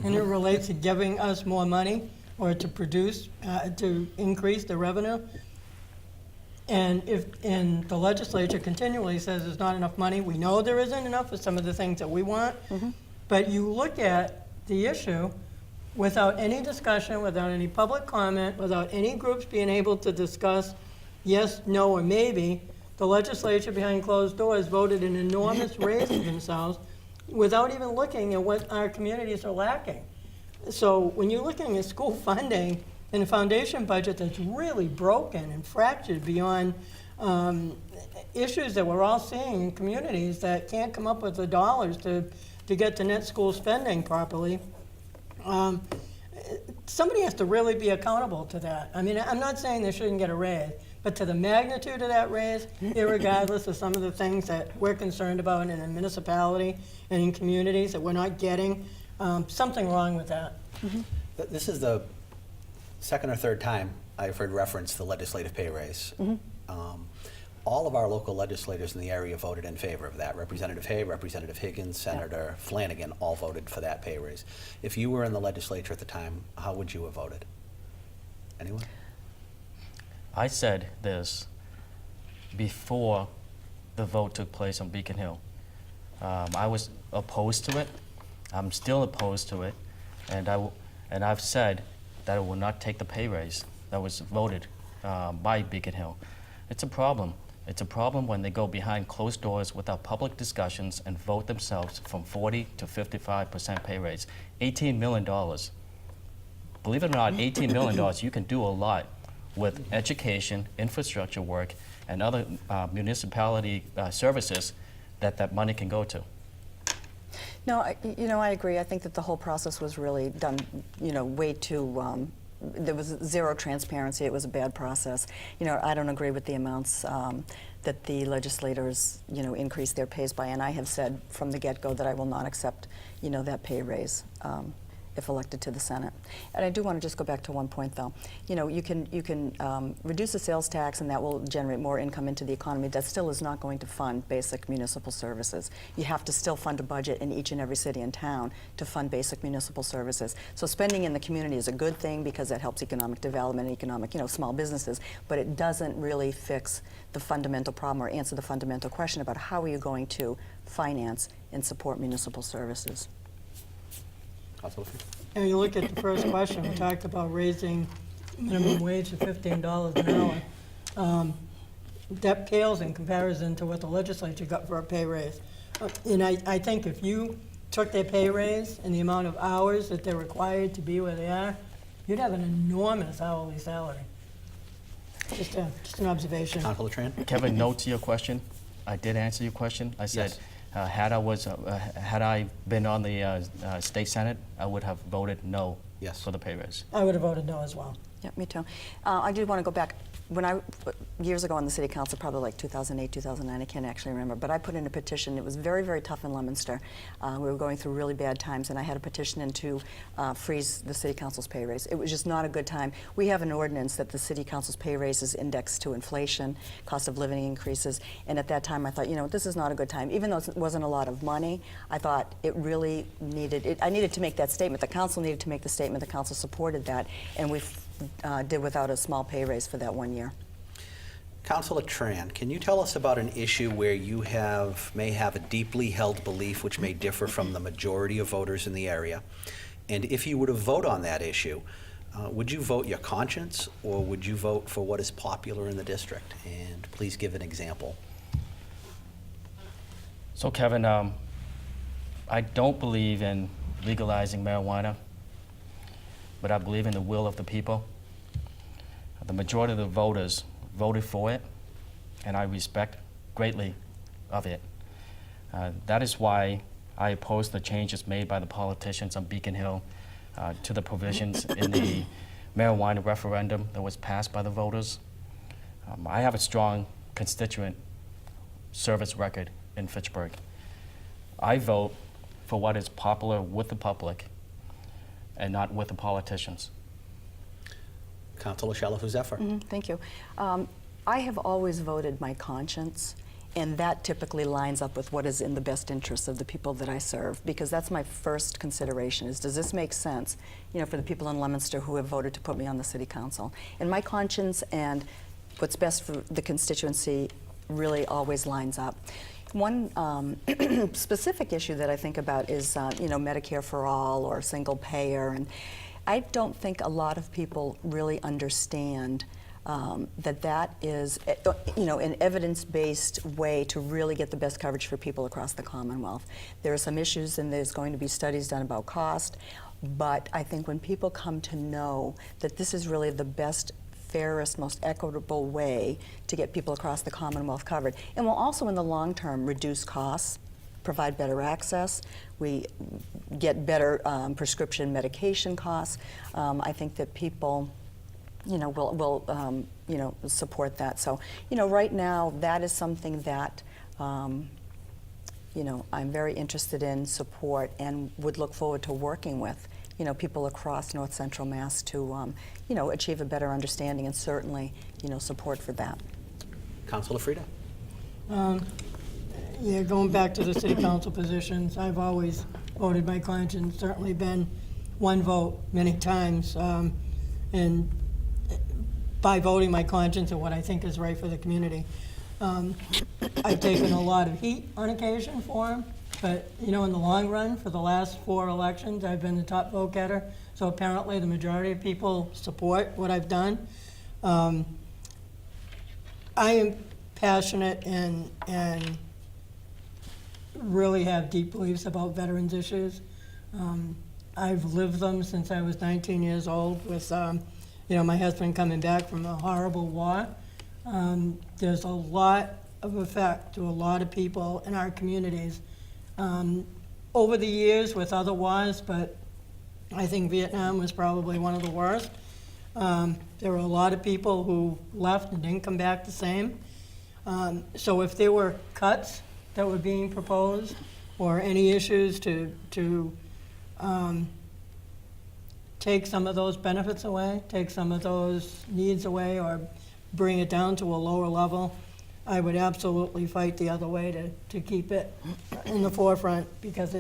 and it relates to giving us more money or to produce, to increase the revenue. And the legislature continually says there's not enough money. We know there isn't enough for some of the things that we want, but you look at the issue without any discussion, without any public comment, without any groups being able to discuss yes, no, or maybe. The legislature behind closed doors voted an enormous raise for themselves without even looking at what our communities are lacking. So when you're looking at school funding and a foundation budget that's really broken and fractured beyond issues that we're all seeing in communities that can't come up with the dollars to get to net school spending properly, somebody has to really be accountable to that. I mean, I'm not saying they shouldn't get a raise, but to the magnitude of that raise, irregardless of some of the things that we're concerned about in a municipality and in communities that we're not getting, something wrong with that. This is the second or third time I've heard reference the legislative pay raise. All of our local legislators in the area voted in favor of that. Representative Hay, Representative Higgins, Senator Flanagan all voted for that pay raise. If you were in the legislature at the time, how would you have voted? Anyone? I said this before the vote took place on Beacon Hill. I was opposed to it. I'm still opposed to it, and I've said that I will not take the pay raise that was voted by Beacon Hill. It's a problem. It's a problem when they go behind closed doors without public discussions and vote themselves from 40 to 55% pay raise. $18 million. Believe it or not, $18 million, you can do a lot with education, infrastructure work, and other municipality services that money can go to. No, I agree. I think that the whole process was really done, way too, there was zero transparency. It was a bad process. I don't agree with the amounts that the legislators, increased their pays by, and I have said from the get-go that I will not accept, that pay raise if elected to the Senate. And I do want to just go back to one point, though. You can reduce the sales tax, and that will generate more income into the economy. That still is not going to fund basic municipal services. You have to still fund a budget in each and every city and town to fund basic municipal services. So spending in the community is a good thing because that helps economic development and economic, small businesses, but it doesn't really fix the fundamental problem or answer the fundamental question about how are you going to finance and support municipal services. And you look at the first question, we talked about raising minimum wage to $15 an hour. That pales in comparison to what the legislature got for a pay raise. And I think if you took their pay raise and the amount of hours that they're required to be where they are, you'd have an enormous hourly salary. Just an observation. Councilor Tran? Kevin, note to your question. I did answer your question. I said, had I been on the state senate, I would have voted no Yes. for the pay raise. I would have voted no as well. Yeah, me too. I did want to go back. When years ago on the city council, probably like 2008, 2009, I can't actually remember, but I put in a petition. It was very, very tough in Leominster. We were going through really bad times, and I had a petition in to freeze the city council's pay raise. It was just not a good time. We have an ordinance that the city council's pay raise is indexed to inflation, cost of living increases, and at that time I thought, you know, this is not a good time. Even though it wasn't a lot of money, I thought it really needed, I needed to make that statement. The council needed to make the statement. The council supported that, and we did without a small pay raise for that 1 year. Councilor Tran, can you tell us about an issue where you may have a deeply held belief which may differ from the majority of voters in the area? And if you were to vote on that issue, would you vote your conscience or would you vote for what is popular in the district? And please give an example. So Kevin, I don't believe in legalizing marijuana, but I believe in the will of the people. The majority of the voters voted for it, and I respect greatly of it. That is why I oppose the changes made by the politicians on Beacon Hill to the provisions in the marijuana referendum that was passed by the voters. I have a strong constituent service record in Fitchburg. I vote for what is popular with the public and not with the politicians. Councilor Chalifoux-Zephir. Thank you. I have always voted my conscience, and that typically lines up with what is in the best interest of the people that I serve, because that's my first consideration, is does this make sense, you know, for the people in Leominster who have voted to put me on the city council? And my conscience and what's best for the constituency really always lines up. One specific issue that I think about is, you know, Medicare for all or single payer, and I don't think a lot of people really understand that is, you know, an evidence-based way to really get the best coverage for people across the Commonwealth. There are some issues, and there's going to be studies done about cost, but I think when people come to know that this is really the best, fairest, most equitable way to get people across the Commonwealth covered, and will also in the long term reduce costs, provide better access, we get better prescription medication costs. I think that people, you know, will you know, support that. So, you know, right now that is something that you know, I'm very interested in, support, and would look forward to working with, you know, people across North Central Mass to you know, achieve a better understanding, and certainly, you know, support for that. Councilor Freda. Yeah, going back to the city council positions, I've always voted my conscience, certainly been one vote many times. And by voting my conscience and what I think is right for the community, I've taken a lot of heat on occasion for them, but you know, in the long run, for the last 4 elections, I've been the top vote getter. So apparently the majority of people support what I've done. I am passionate and really have deep beliefs about veterans issues. I've lived them since I was 19 years old with you know, my husband coming back from a horrible war. There's a lot of effect to a lot of people in our communities over the years with other wars, but I think Vietnam was probably one of the worst. There were a lot of people who left and didn't come back the same. So if there were cuts that were being proposed or any issues to take some of those benefits away, take some of those needs away, or bring it down to a lower level, I would absolutely fight the other way to keep it in the forefront, because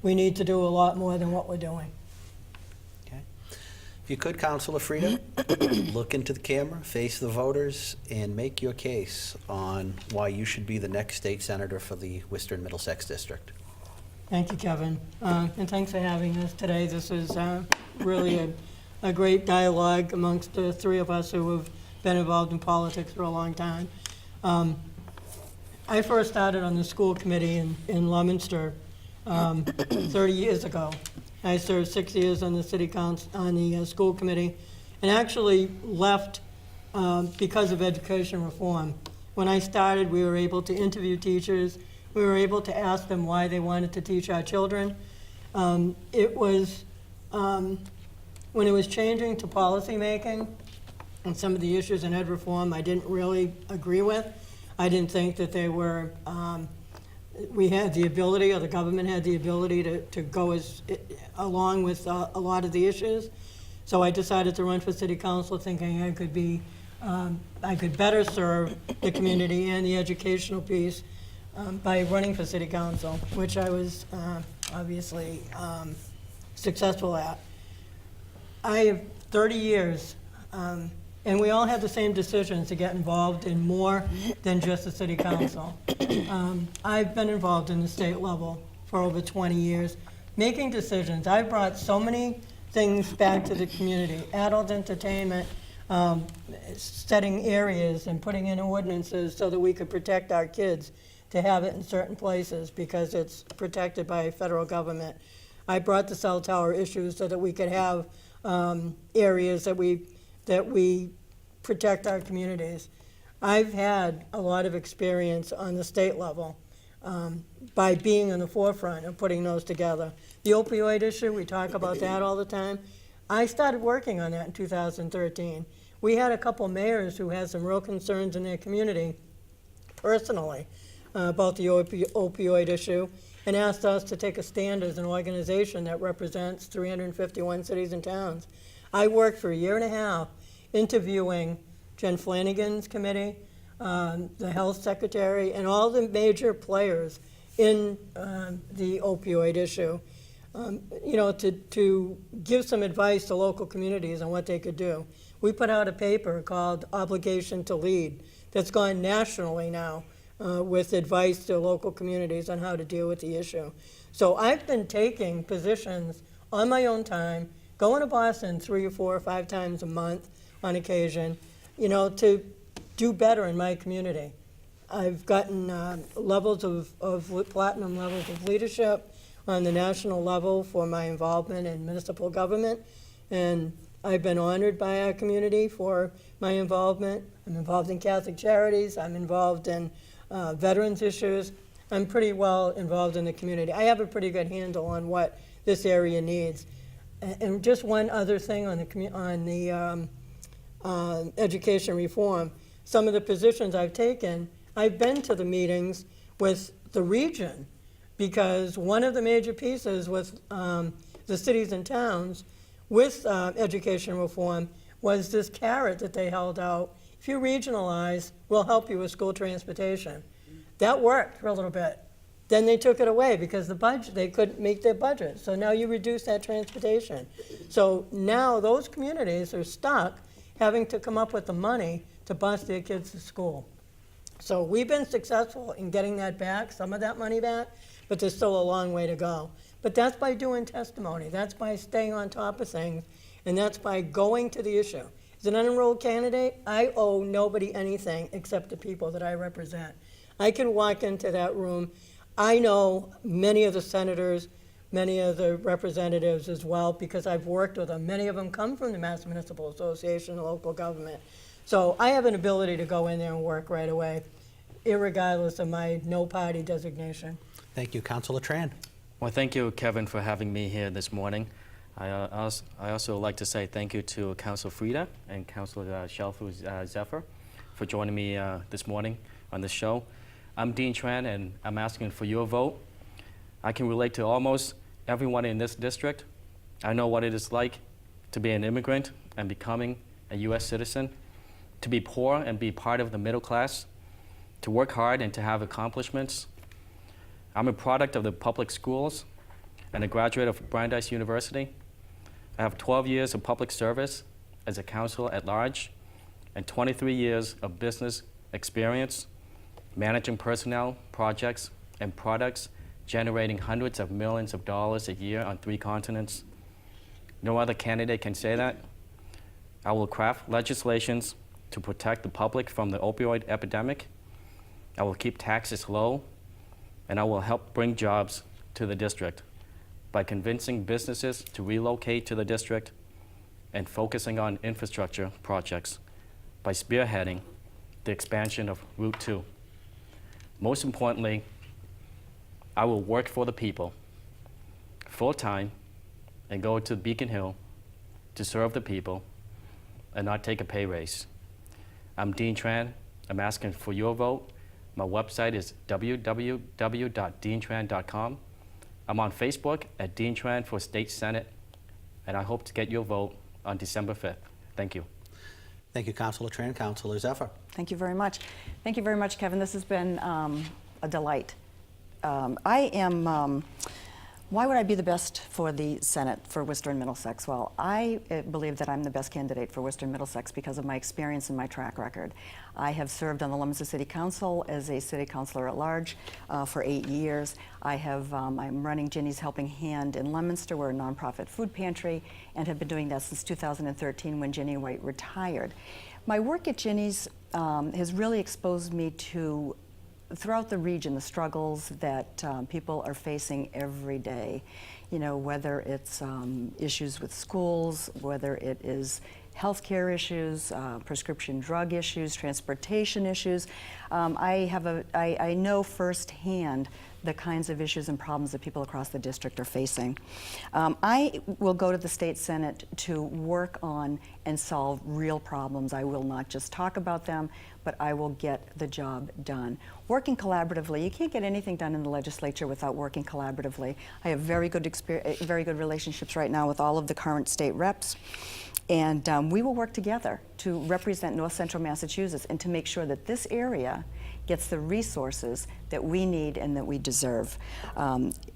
we need to do a lot more than what we're doing. Okay. If you could, Councilor Freda, look into the camera, face the voters, and make your case on why you should be the next state senator for the Worcester Middlesex District. Thank you, Kevin. And thanks for having us today. This is really a great dialogue amongst the 3 of us who have been involved in politics for a long time. I first started on the school committee in Leominster 30 years ago. I served 6 years on the city council, on the school committee, and actually left because of education reform. When I started, we were able to interview teachers. We were able to ask them why they wanted to teach our children. It was when it was changing to policymaking and some of the issues in ed reform I didn't really agree with. I didn't think that they were, we had the ability, or the government had the ability to go along with a lot of the issues. So I decided to run for city council, thinking I could be, I could better serve the community and the educational piece by running for city council, which I was obviously successful at. I have 30 years, and we all had the same decisions to get involved in more than just the city council. I've been involved in the state level for over 20 years, making decisions. I brought so many things back to the community, adult entertainment, setting areas and putting in ordinances so that we could protect our kids to have it in certain places because it's protected by federal government. I brought the cell tower issues so that we could have areas that we protect our communities. I've had a lot of experience on the state level by being in the forefront of putting those together. The opioid issue, we talk about that all the time. I started working on that in 2013. We had a couple mayors who had some real concerns in their community personally about the opioid issue and asked us to take a stand as an organization that represents 351 cities and towns. I worked for a year and a half interviewing Jen Flanagan's committee, the health secretary, and all the major players in the opioid issue, you know, to give some advice to local communities on what they could do. We put out a paper called Obligation to Lead that's gone nationally now with advice to local communities on how to deal with the issue. So I've been taking positions on my own time, going to Boston 3 or 4 or 5 times a month on occasion, you know, to do better in my community. I've gotten levels of platinum levels of leadership on the national level for my involvement in municipal government, and I've been honored by our community for my involvement. I'm involved in Catholic Charities. I'm involved in veterans issues. I'm pretty well involved in the community. I have a pretty good handle on what this area needs. And just one other thing on the education reform. Some of the positions I've taken, I've been to the meetings with the region because one of the major pieces with the cities and towns with education reform was this carrot that they held out. If you regionalize, we'll help you with school transportation. That worked for a little bit. Then they took it away because the budget, they couldn't meet their budget. So now you reduce that transportation. So now those communities are stuck having to come up with the money to bus their kids to school. So we've been successful in getting that back, some of that money back, but there's still a long way to go. But that's by doing testimony. That's by staying on top of things, and that's by going to the issue. As an unenrolled candidate, I owe nobody anything except the people that I represent. I can walk into that room. I know many of the senators, many of the representatives as well, because I've worked with them. Many of them come from the Mass Municipal Association and local government. So I have an ability to go in there and work right away, irregardless of my no-party designation. Thank you. Councilor Tran. Well, thank you, Kevin, for having me here this morning. I also like to say thank you to Councilor Freda and Councilor Chalifoux-Zephir for joining me this morning on this show. I'm Dean Tran, and I'm asking for your vote. I can relate to almost everyone in this district. I know what it is like to be an immigrant and becoming a U.S. citizen, to be poor and be part of the middle class, to work hard and to have accomplishments. I'm a product of the public schools and a graduate of Brandeis University. I have 12 years of public service as a councilor at large and 23 years of business experience managing personnel, projects, and products generating hundreds of millions of dollars a year on 3 continents. No other candidate can say that. I will craft legislations to protect the public from the opioid epidemic. I will keep taxes low, and I will help bring jobs to the district by convincing businesses to relocate to the district and focusing on infrastructure projects by spearheading the expansion of Route 2. Most importantly, I will work for the people full-time and go to Beacon Hill to serve the people and not take a pay raise. I'm Dean Tran. I'm asking for your vote. My website is www.deantran.com. I'm on Facebook at Dean Tran for State Senate, and I hope to get your vote on December 5th. Thank you. Thank you, Councilor Tran. Councilor Zephyr. Thank you very much. Thank you very much, Kevin. This has been a delight. Why would I be the best for the Senate for Worcester and Middlesex? Well, I believe that I'm the best candidate for Worcester and Middlesex because of my experience and my track record. I have served on the Leominster City Council as a city councilor at large for 8 years. I'm running Ginny's Helping Hand in Leominster. We're a nonprofit food pantry and have been doing that since 2013 when Ginny White retired. My work at Ginny's has really exposed me to throughout the region, the struggles that people are facing every day, whether it's issues with schools, whether it is healthcare issues, prescription drug issues, transportation issues. I know firsthand the kinds of issues and problems that people across the district are facing. I will go to the state senate to work on and solve real problems. I will not just talk about them, but I will get the job done. Working collaboratively, you can't get anything done in the legislature without working collaboratively. I have very good relationships right now with all of the current state reps. And we will work together to represent North Central Massachusetts and to make sure that this area gets the resources that we need and that we deserve.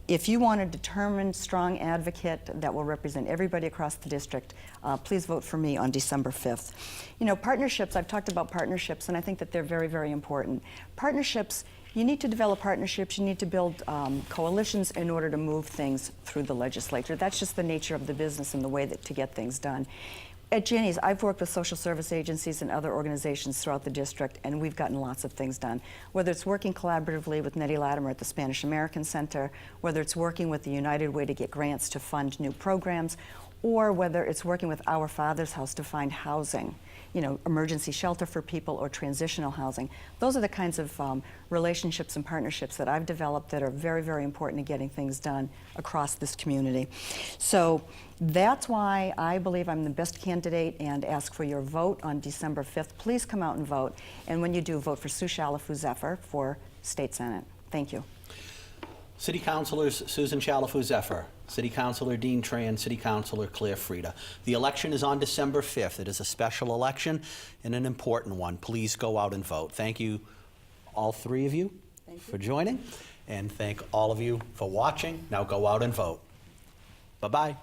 If you want a determined, strong advocate that will represent everybody across the district, please vote for me on December 5th. Partnerships, I've talked about partnerships, and I think that they're very, very important. Partnerships, you need to develop partnerships, you need to build coalitions in order to move things through the legislature. That's just the nature of the business and the way to get things done. At Ginny's, I've worked with social service agencies and other organizations throughout the district, and we've gotten lots of things done. Whether it's working collaboratively with Nettie Latimer at the Spanish American Center, whether it's working with the United Way to get grants to fund new programs, or whether it's working with Our Father's House to find housing, emergency shelter for people or transitional housing. Those are the kinds of relationships and partnerships that I've developed that are very, very important in getting things done across this community. So that's why I believe I'm the best candidate and ask for your vote on December 5th. Please come out and vote. And when you do, vote for Sue Chalifoux-Zephir for State Senate. Thank you. City Councilors Susan Chalifoux-Zephir, City Councilor Dean Tran, City Councilor Claire Freda. The election is on December 5th. It is a special election and an important one. Please go out and vote. Thank you, all three of you, for joining, and thank all of you for watching. Now go out and vote. Bye-bye.